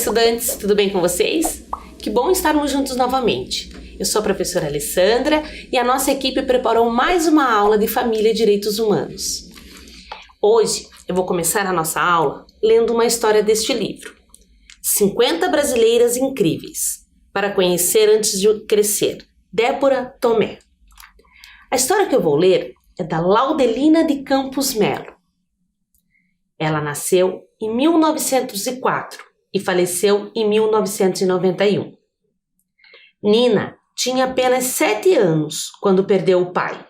estudantes, tudo bem com vocês? Que bom estarmos juntos novamente. Eu sou a professora Alessandra e a nossa equipe preparou mais uma aula de Família e Direitos Humanos. Hoje eu vou começar a nossa aula lendo uma história deste livro, 50 Brasileiras Incríveis, para conhecer antes de crescer, Débora Tomé. A história que eu vou ler é da Laudelina de Campos Melo. Ela nasceu em 1904 e faleceu em 1991. Nina tinha apenas 7 anos quando perdeu o pai.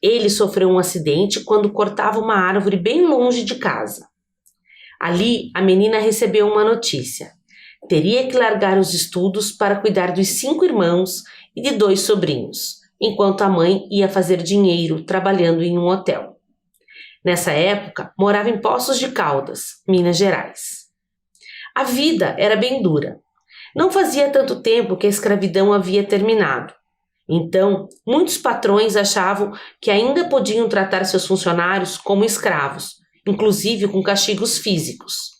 Ele sofreu um acidente quando cortava uma árvore bem longe de casa. Ali, a menina recebeu uma notícia. Teria que largar os estudos para cuidar dos 5 irmãos e de 2 sobrinhos, enquanto a mãe ia fazer dinheiro trabalhando em um hotel. Nessa época, morava em Poços de Caldas, Minas Gerais. A vida era bem dura. Não fazia tanto tempo que a escravidão havia terminado. Então, muitos patrões achavam que ainda podiam tratar seus funcionários como escravos, inclusive com castigos físicos.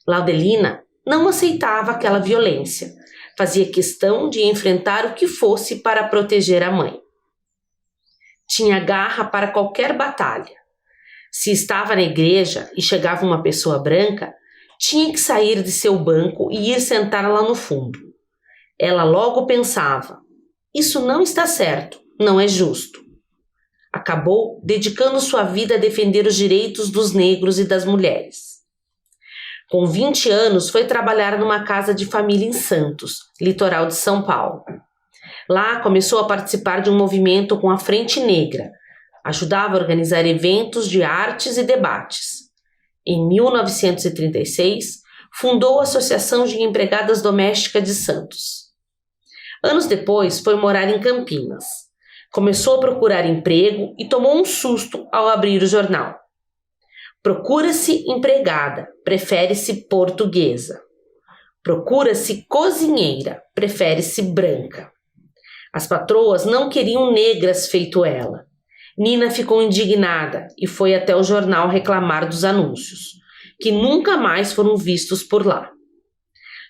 Laudelina não aceitava aquela violência. Fazia questão de enfrentar o que fosse para proteger a mãe. Tinha garra para qualquer batalha. Se estava na igreja e chegava uma pessoa branca, tinha que sair de seu banco e ir sentar lá no fundo. Ela logo pensava: isso não está certo, não é justo. Acabou dedicando sua vida a defender os direitos dos negros e das mulheres. Com 20 anos, foi trabalhar numa casa de família em Santos, litoral de São Paulo. Lá começou a participar de um movimento com a Frente Negra. Ajudava a organizar eventos de artes e debates. Em 1936, fundou a Associação de Empregadas Domésticas de Santos. Anos depois, foi morar em Campinas. Começou a procurar emprego e tomou um susto ao abrir o jornal. Procura-se empregada, prefere-se portuguesa. Procura-se cozinheira, prefere-se branca. As patroas não queriam negras feito ela. Nina ficou indignada e foi até o jornal reclamar dos anúncios, que nunca mais foram vistos por lá.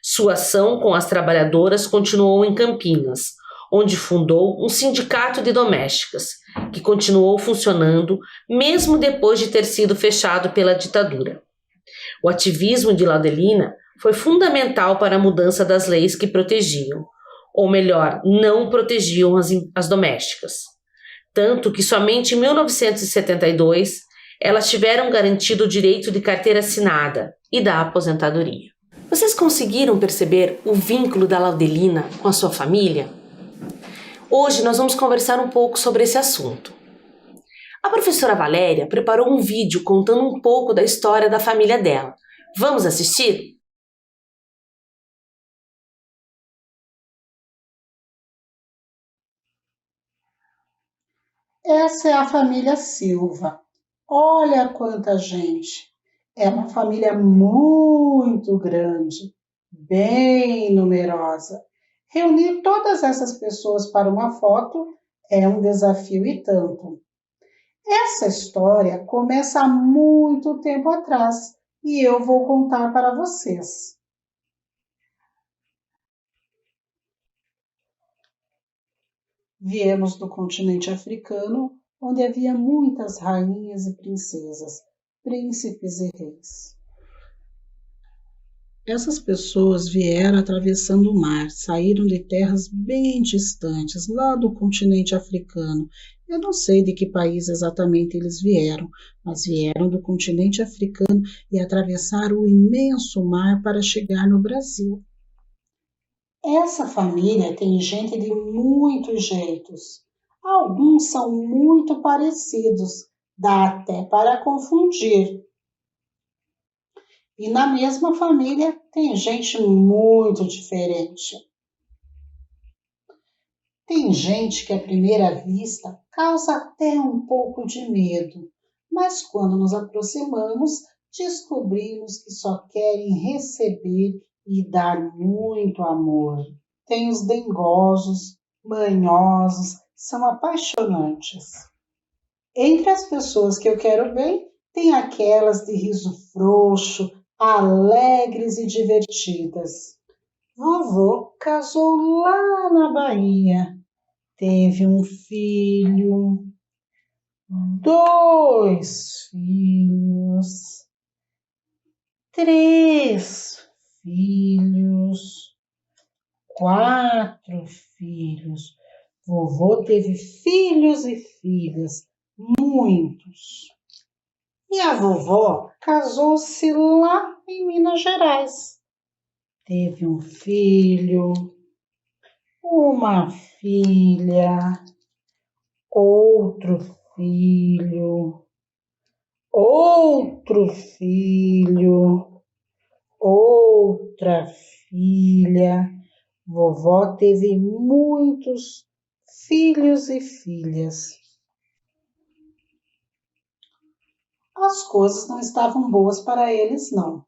Sua ação com as trabalhadoras continuou em Campinas, onde fundou um sindicato de domésticas, que continuou funcionando mesmo depois de ter sido fechado pela ditadura. O ativismo de Laudelina foi fundamental para a mudança das leis que protegiam, ou melhor, não protegiam as domésticas. Tanto que somente em 1972 elas tiveram garantido o direito de carteira assinada e da aposentadoria. Vocês conseguiram perceber o vínculo da Laudelina com a sua família? Hoje nós vamos conversar um pouco sobre esse assunto. A professora Valéria preparou um vídeo contando um pouco da história da família dela. Vamos assistir? Essa é a família Silva. Olha quanta gente. É uma família muito grande, bem numerosa. Reunir todas essas pessoas para uma foto é um desafio e tanto. Essa história começa há muito tempo atrás e eu vou contar para vocês. Viemos do continente africano, onde havia muitas rainhas e princesas, príncipes e reis. Essas pessoas vieram atravessando o mar, saíram de terras bem distantes, lá do continente africano. Eu não sei de que país exatamente eles vieram, mas vieram do continente africano e atravessaram o imenso mar para chegar no Brasil. Essa família tem gente de muitos jeitos. Alguns são muito parecidos, dá até para confundir. E na mesma família tem gente muito diferente. Tem gente que à primeira vista causa até um pouco de medo, mas quando nos aproximamos, descobrimos que só querem receber e dar muito amor. Tem os dengosos, manhosos, são apaixonantes. Entre as pessoas que eu quero bem, tem aquelas de riso frouxo, alegres e divertidas. Vovô casou lá na Bahia. Teve um filho, 2 filhos, 3 filhos, 4 filhos. Vovô teve filhos e filhas, muitos. E a vovó casou-se lá em Minas Gerais. Teve um filho, uma filha, outro filho, outro filho, outra filha. Vovó teve muitos filhos e filhas. As coisas não estavam boas para eles, não.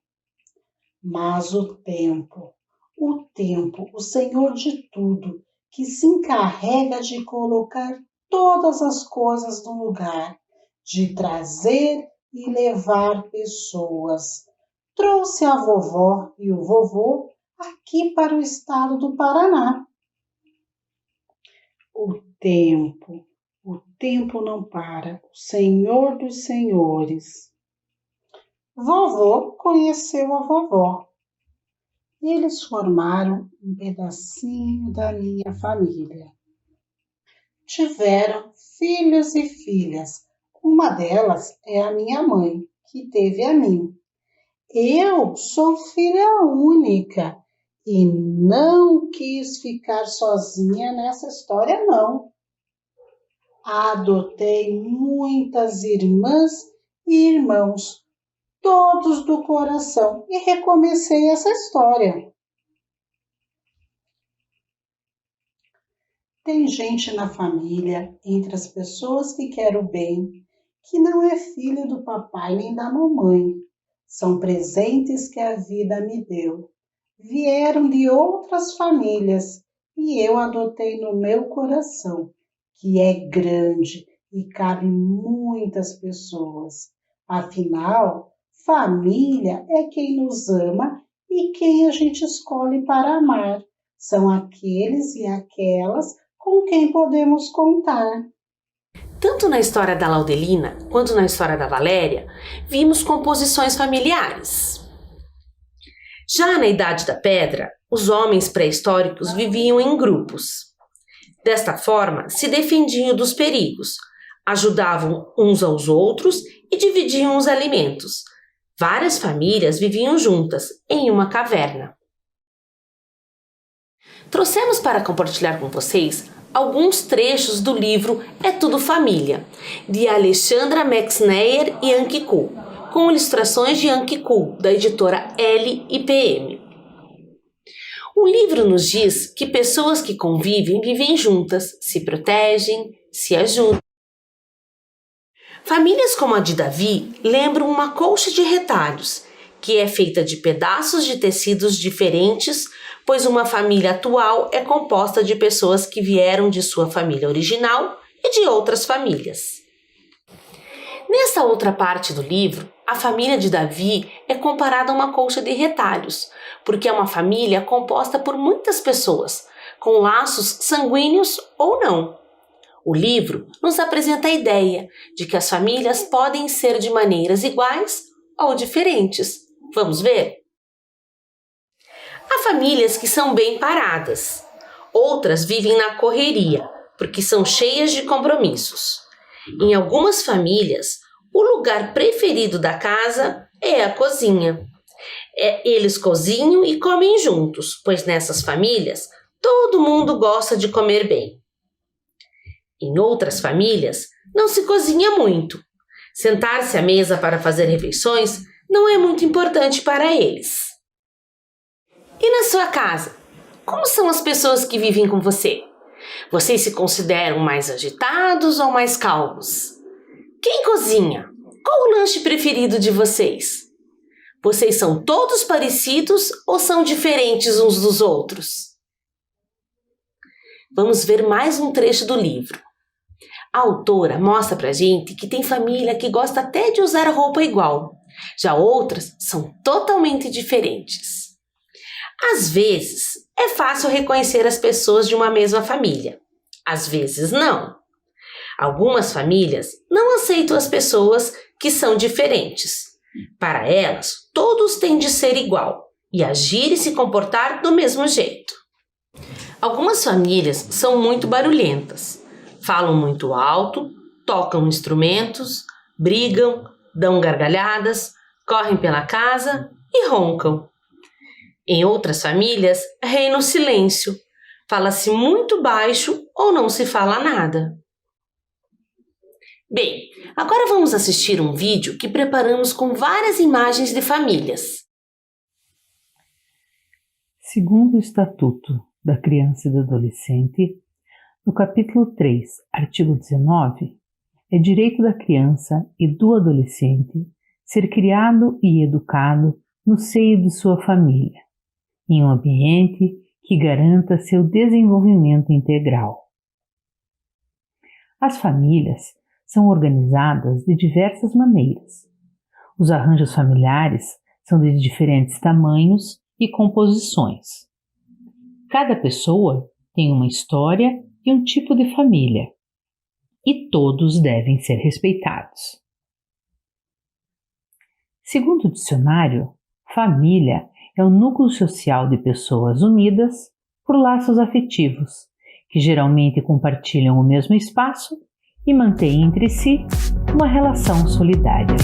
Mas o tempo, o Senhor de tudo, que se encarrega de colocar todas as coisas no lugar, de trazer e levar pessoas, trouxe a vovó e o vovô aqui para o estado do Paraná. O tempo não para, o Senhor dos Senhores. Vovô conheceu a vovó. Eles formaram um pedacinho da minha família. Tiveram filhos e filhas. Uma delas é a minha mãe, que teve a mim. Eu sou filha única e não quis ficar sozinha nessa história, não. Adotei muitas irmãs e irmãos, todos do coração, e recomecei essa história. Tem gente na família, entre as pessoas que quero bem, que não é filho do papai nem da mamãe. São presentes que a vida me deu. Vieram de outras famílias e eu adotei no meu coração, que é grande e cabe muitas pessoas. Afinal, família é quem nos ama e quem a gente escolhe para amar. São aqueles e aquelas com quem podemos contar. Tanto na história da Laudelina quanto na história da Valéria, vimos composições familiares. Já na Idade da Pedra, os homens pré-históricos viviam em grupos. Desta forma, se defendiam dos perigos, ajudavam uns aos outros e dividiam os alimentos. Várias famílias viviam juntas em uma caverna. Trouxemos para compartilhar com vocês alguns trechos do livro É Tudo Família, de Alexandra Maxneyer e Anki Kuhl, com ilustrações de Anki Kuhl, da editora LIPM. O livro nos diz que pessoas que convivem vivem juntas, se protegem, se ajudam. Famílias como a de Davi lembram uma colcha de retalhos, que é feita de pedaços de tecidos diferentes, pois uma família atual é composta de pessoas que vieram de sua família original e de outras famílias. Nessa outra parte do livro, a família de Davi é comparada a uma colcha de retalhos, porque é uma família composta por muitas pessoas, com laços sanguíneos ou não. O livro nos apresenta a ideia de que as famílias podem ser de maneiras iguais ou diferentes. Vamos ver? Há famílias que são bem paradas. Outras vivem na correria, porque são cheias de compromissos. Em algumas famílias, o lugar preferido da casa é a cozinha. Eles cozinham e comem juntos, pois nessas famílias todo mundo gosta de comer bem. Em outras famílias, não se cozinha muito. Sentar-se à mesa para fazer refeições não é muito importante para eles. E na sua casa, como são as pessoas que vivem com você? Vocês se consideram mais agitados ou mais calmos? Quem cozinha? Qual o lanche preferido de vocês? Vocês são todos parecidos ou são diferentes uns dos outros? Vamos ver mais um trecho do livro. A autora mostra pra gente que tem família que gosta até de usar roupa igual. Já outras são totalmente diferentes. Às vezes, é fácil reconhecer as pessoas de uma mesma família. Às vezes, não. Algumas famílias não aceitam as pessoas que são diferentes. Para elas, todos têm de ser igual e agir e se comportar do mesmo jeito. Algumas famílias são muito barulhentas, falam muito alto, tocam instrumentos, brigam, dão gargalhadas, correm pela casa e roncam. Em outras famílias, reina o silêncio, fala-se muito baixo ou não se fala nada. Bem, agora vamos assistir um vídeo que preparamos com várias imagens de famílias. Segundo o Estatuto da Criança e do Adolescente, no capítulo 3, artigo 19, é direito da criança e do adolescente ser criado e educado no seio de sua família, em um ambiente que garanta seu desenvolvimento integral. As famílias são organizadas de diversas maneiras. Os arranjos familiares são de diferentes tamanhos e composições. Cada pessoa tem uma história e um tipo de família, e todos devem ser respeitados. Segundo o dicionário, família é o núcleo social de pessoas unidas por laços afetivos, que geralmente compartilham o mesmo espaço e mantêm entre si uma relação solidária.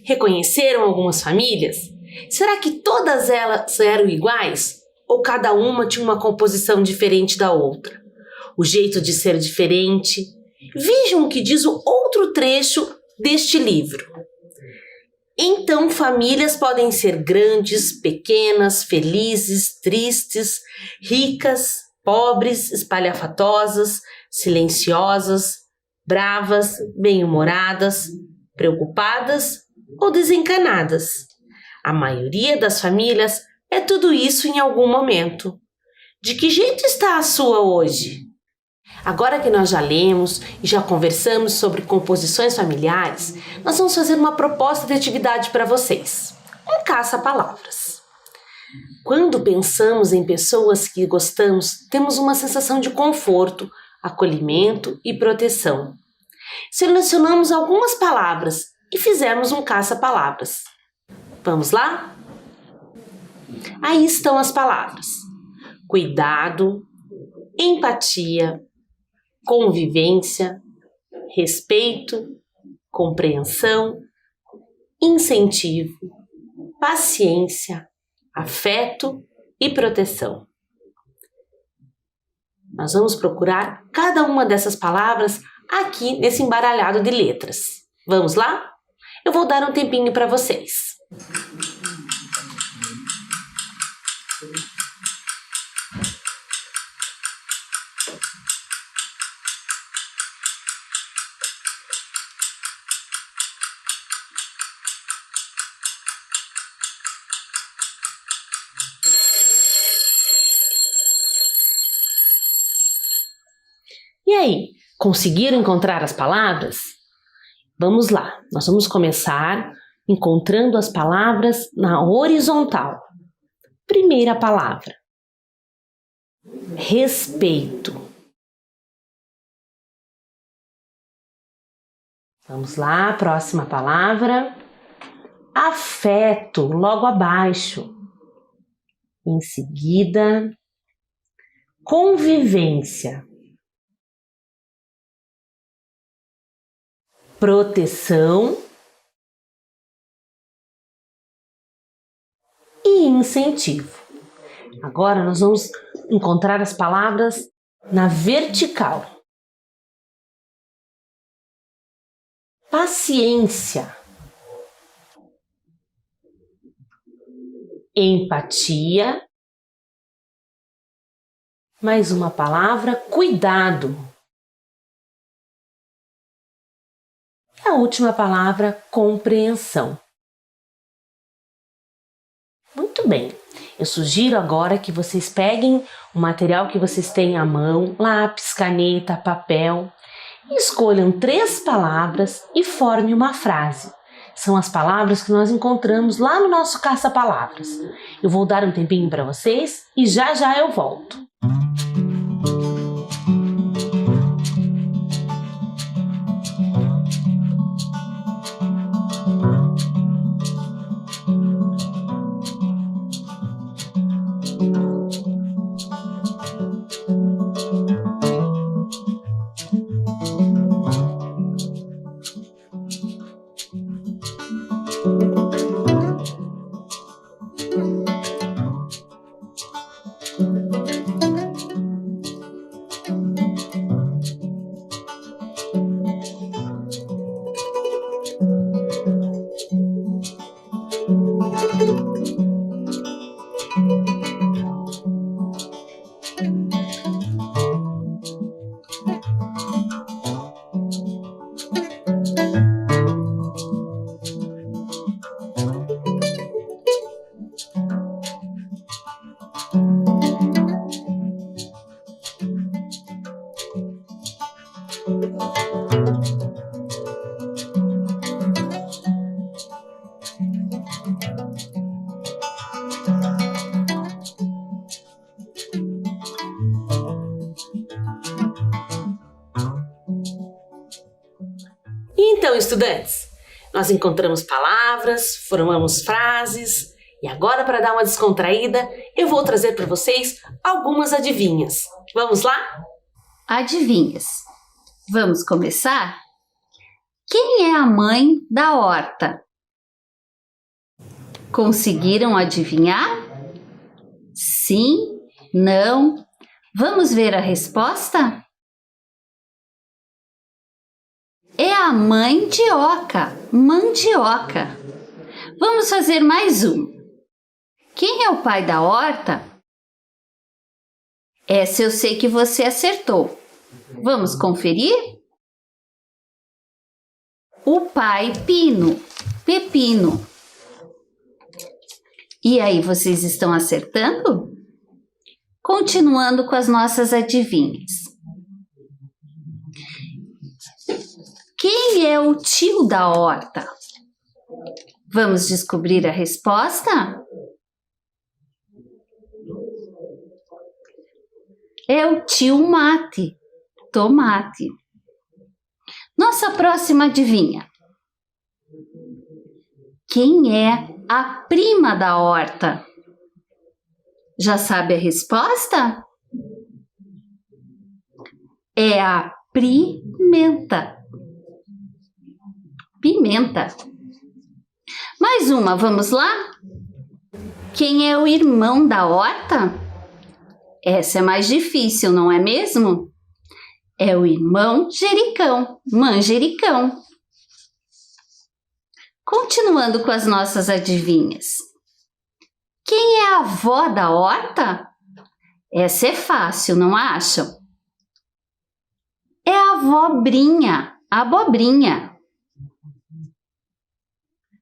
Reconheceram algumas famílias? Será que todas elas eram iguais? Ou cada uma tinha uma composição diferente da outra? O jeito de ser diferente? Vejam o que diz o outro trecho deste livro. Então, famílias podem ser grandes, pequenas, felizes, tristes, ricas, pobres, espalhafatosas, silenciosas, bravas, bem-humoradas, preocupadas ou desencanadas. A maioria das famílias é tudo isso em algum momento. De que jeito está a sua hoje? Agora que nós já lemos e já conversamos sobre composições familiares, nós vamos fazer uma proposta de atividade para vocês. Um caça-palavras. Quando pensamos em pessoas que gostamos, temos uma sensação de conforto, acolhimento e proteção. Selecionamos algumas palavras e fizemos um caça-palavras. Vamos lá? Aí estão as palavras: cuidado, empatia, convivência, respeito, compreensão, incentivo, paciência, afeto e proteção. Nós vamos procurar cada uma dessas palavras aqui nesse embaralhado de letras. Vamos lá? Eu vou dar um tempinho para vocês. E aí, conseguiram encontrar as palavras? Vamos lá, nós vamos começar encontrando as palavras na horizontal. Primeira palavra: respeito. Vamos lá, próxima palavra: afeto, logo abaixo. Em seguida, convivência. Proteção e incentivo. Agora nós vamos encontrar as palavras na vertical. Paciência, empatia, mais uma palavra: cuidado. A última palavra: compreensão. Muito bem, eu sugiro agora que vocês peguem o material que vocês têm à mão, lápis, caneta, papel, e escolham 3 palavras e formem uma frase. São as palavras que nós encontramos lá no nosso caça-palavras. Eu vou dar um tempinho para vocês e já já eu volto. Então, estudantes, nós encontramos palavras, formamos frases e agora, para dar uma descontraída, eu vou trazer para vocês algumas adivinhas. Vamos lá? Adivinhas. Vamos começar? Quem é a mãe da horta? Conseguiram adivinhar? Sim? Não? Vamos ver a resposta? É a mandioca, mandioca. Vamos fazer mais um. Quem é o pai da horta? Essa eu sei que você acertou. Vamos conferir? O pai Pino, Pepino. E aí, vocês estão acertando? Continuando com as nossas adivinhas. Quem é o tio da horta? Vamos descobrir a resposta? É o tio Mate, tomate. Nossa próxima adivinha. Quem é a prima da horta? Já sabe a resposta? É a pimenta. Pimenta. Mais uma, vamos lá? Quem é o irmão da horta? Essa é mais difícil, não é mesmo? É o irmão Jericão, manjericão. Continuando com as nossas adivinhas. Quem é a avó da horta? Essa é fácil, não acham? É a abobrinha, abobrinha.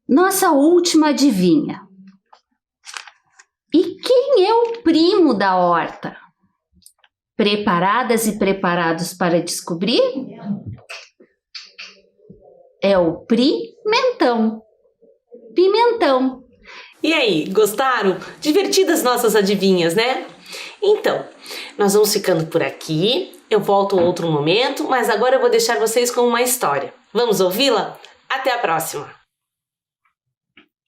Nossa última adivinha. E quem é o primo da horta? Preparadas e preparados para descobrir? É o pimentão. Pimentão. E aí, gostaram? Divertidas nossas adivinhas, né? Então, nós vamos ficando por aqui. Eu volto outro momento, mas agora eu vou deixar vocês com uma história. Vamos ouvi-la? Até a próxima!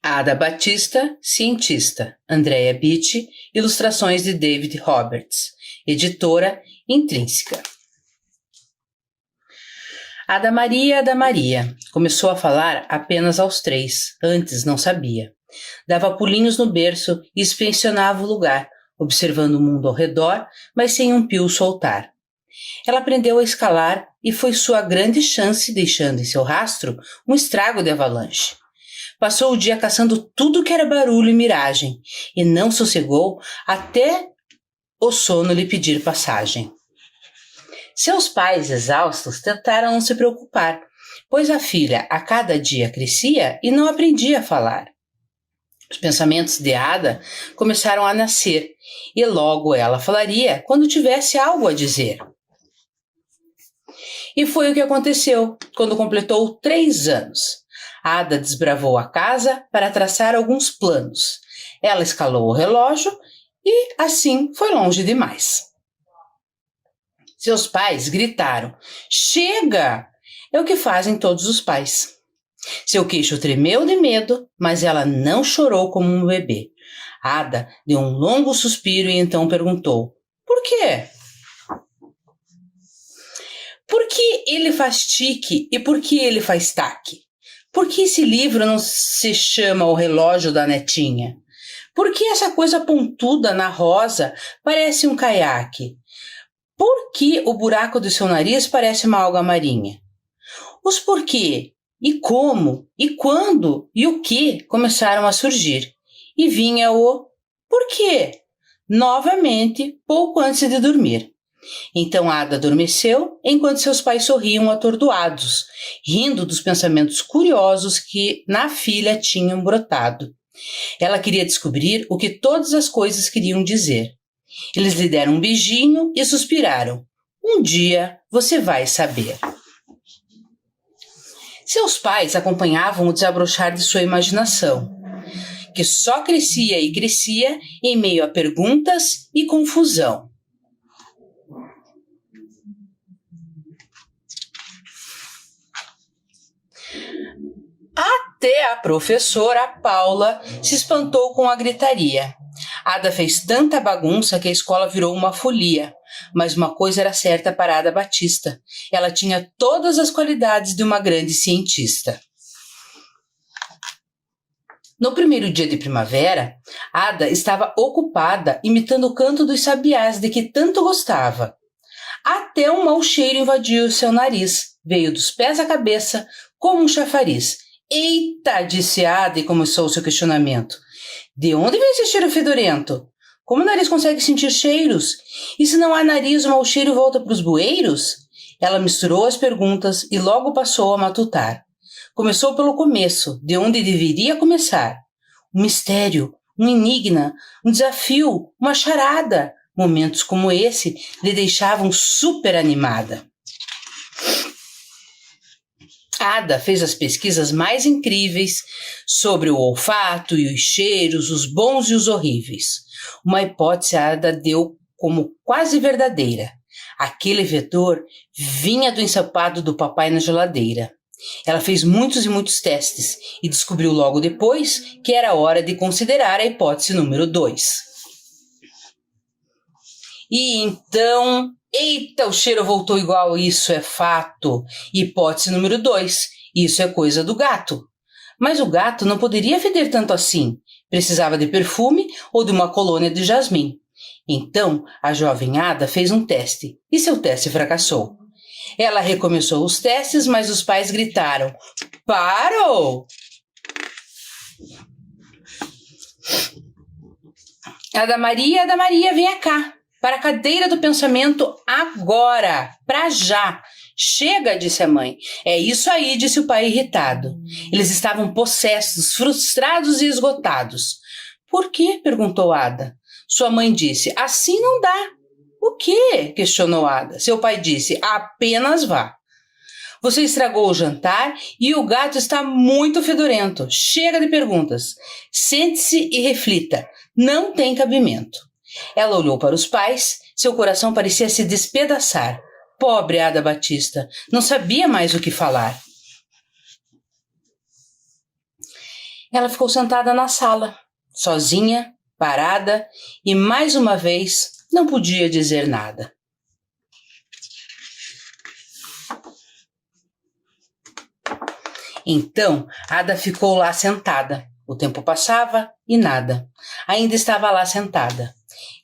Ada Batista, cientista. Andrea Beach, ilustrações de David Roberts. Editora Intrínseca. Ada Maria, começou a falar apenas aos 3, antes não sabia. Dava pulinhos no berço e inspecionava o lugar, observando o mundo ao redor, mas sem um pio soltar. Ela aprendeu a escalar e foi sua grande chance, deixando em seu rastro um estrago de avalanche. Passou o dia caçando tudo que era barulho e miragem, e não sossegou até o sono lhe pedir passagem. Seus pais, exaustos, tentaram não se preocupar, pois a filha a cada dia crescia e não aprendia a falar. Os pensamentos de Ada começaram a nascer, e logo ela falaria quando tivesse algo a dizer. E foi o que aconteceu quando completou 3 anos. Ada desbravou a casa para traçar alguns planos. Ela escalou o relógio e, assim, foi longe demais. Seus pais gritaram: "Chega!" É o que fazem todos os pais. Seu queixo tremeu de medo, mas ela não chorou como um bebê. Ada deu um longo suspiro e então perguntou: "Por quê?" "Por que ele faz tique e por que ele faz taque? Por que esse livro não se chama O Relógio da Netinha? Por que essa coisa pontuda na rosa parece um caiaque? Por que o buraco do seu nariz parece uma alga marinha?" Os porquê, e como, e quando, e o que começaram a surgir. E vinha o porquê, novamente, pouco antes de dormir. Então Ada adormeceu, enquanto seus pais sorriam atordoados, rindo dos pensamentos curiosos que na filha tinham brotado. Ela queria descobrir o que todas as coisas queriam dizer. Eles lhe deram um beijinho e suspiraram: "Um dia você vai saber." Seus pais acompanhavam o desabrochar de sua imaginação, que só crescia e crescia em meio a perguntas e confusão. Até a professora Paula se espantou com a gritaria. Ada fez tanta bagunça que a escola virou uma folia, mas uma coisa era certa para Ada Batista: ela tinha todas as qualidades de uma grande cientista. No primeiro dia de primavera, Ada estava ocupada imitando o canto dos sabiás de que tanto gostava. Até um mau cheiro invadiu seu nariz, veio dos pés à cabeça como um chafariz. "Eita!" disse Ada e começou seu questionamento. "De onde vem esse cheiro fedorento?" Como o nariz consegue sentir cheiros? E se não há nariz, o mau cheiro volta para os bueiros? Ela misturou as perguntas e logo passou a matutar. Começou pelo começo, de onde deveria começar. Um mistério, um enigma, um desafio, uma charada. Momentos como esse lhe deixavam super animada. Ada fez as pesquisas mais incríveis sobre o olfato e os cheiros, os bons e os horríveis. Uma hipótese a Ada deu como quase verdadeira. Aquele vetor vinha do ensopado do papai na geladeira. Ela fez muitos e muitos testes e descobriu logo depois que era hora de considerar a hipótese número 2. E então, eita, o cheiro voltou igual, isso é fato. Hipótese número 2, isso é coisa do gato. Mas o gato não poderia feder tanto assim. Precisava de perfume ou de uma colônia de jasmim. Então, a jovem Ada fez um teste e seu teste fracassou. Ela recomeçou os testes, mas os pais gritaram: "Parou!" Ada Maria, venha cá. Para a cadeira do pensamento agora, para já. Chega, disse a mãe. É isso aí, disse o pai irritado. Eles estavam possessos, frustrados e esgotados. Por quê? Perguntou Ada. Sua mãe disse, assim não dá. O quê? Questionou Ada. Seu pai disse, apenas vá. Você estragou o jantar e o gato está muito fedorento. Chega de perguntas. Sente-se e reflita. Não tem cabimento. Ela olhou para os pais. Seu coração parecia se despedaçar. Pobre Ada Batista. Não sabia mais o que falar. Ela ficou sentada na sala, sozinha, parada, e mais uma vez não podia dizer nada. Então, Ada ficou lá sentada. O tempo passava e nada. Ainda estava lá sentada.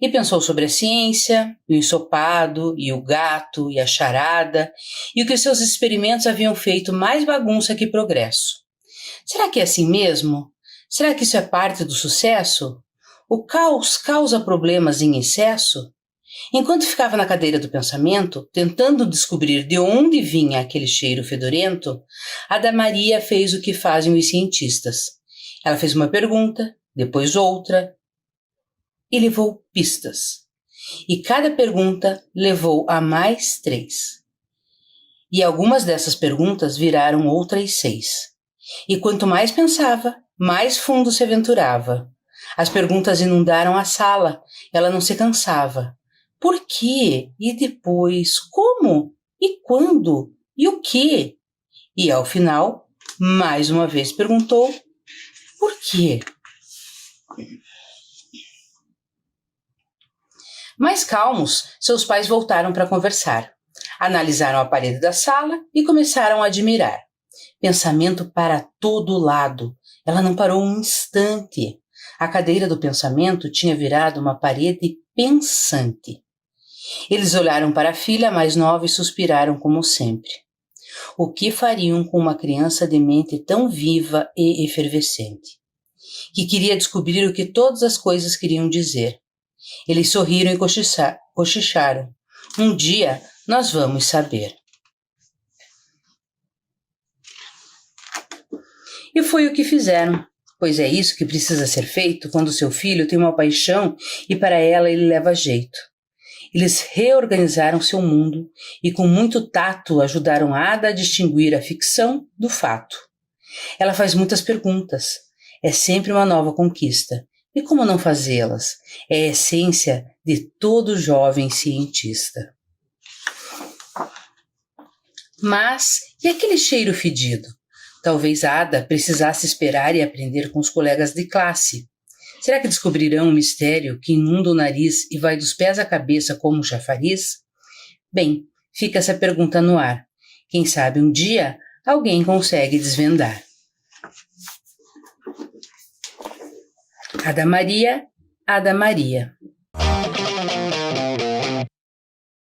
E pensou sobre a ciência, e o ensopado, e o gato, e a charada, e o que seus experimentos haviam feito mais bagunça que progresso. Será que é assim mesmo? Será que isso é parte do sucesso? O caos causa problemas em excesso? Enquanto ficava na cadeira do pensamento, tentando descobrir de onde vinha aquele cheiro fedorento, Ada Maria fez o que fazem os cientistas. Ela fez uma pergunta, depois outra, e levou pistas. E cada pergunta levou a mais 3. E algumas dessas perguntas viraram outras 6. E quanto mais pensava, mais fundo se aventurava. As perguntas inundaram a sala. Ela não se cansava. Por quê? E depois? Como? E quando? E o quê? E ao final, mais uma vez perguntou, por quê? Mais calmos, seus pais voltaram para conversar. Analisaram a parede da sala e começaram a admirar. Pensamento para todo lado. Ela não parou um instante. A cadeira do pensamento tinha virado uma parede pensante. Eles olharam para a filha mais nova e suspiraram como sempre. O que fariam com uma criança de mente tão viva e efervescente? Que queria descobrir o que todas as coisas queriam dizer. Eles sorriram e cochicharam. Um dia nós vamos saber. E foi o que fizeram, pois é isso que precisa ser feito quando seu filho tem uma paixão e para ela ele leva jeito. Eles reorganizaram seu mundo e com muito tato ajudaram Ada a distinguir a ficção do fato. Ela faz muitas perguntas. É sempre uma nova conquista. E como não fazê-las? É a essência de todo jovem cientista. Mas, e aquele cheiro fedido? Talvez Ada precisasse esperar e aprender com os colegas de classe. Será que descobrirão um mistério que inunda o nariz e vai dos pés à cabeça como um chafariz? Bem, fica essa pergunta no ar. Quem sabe um dia alguém consegue desvendar. Ada Maria, Ada Maria.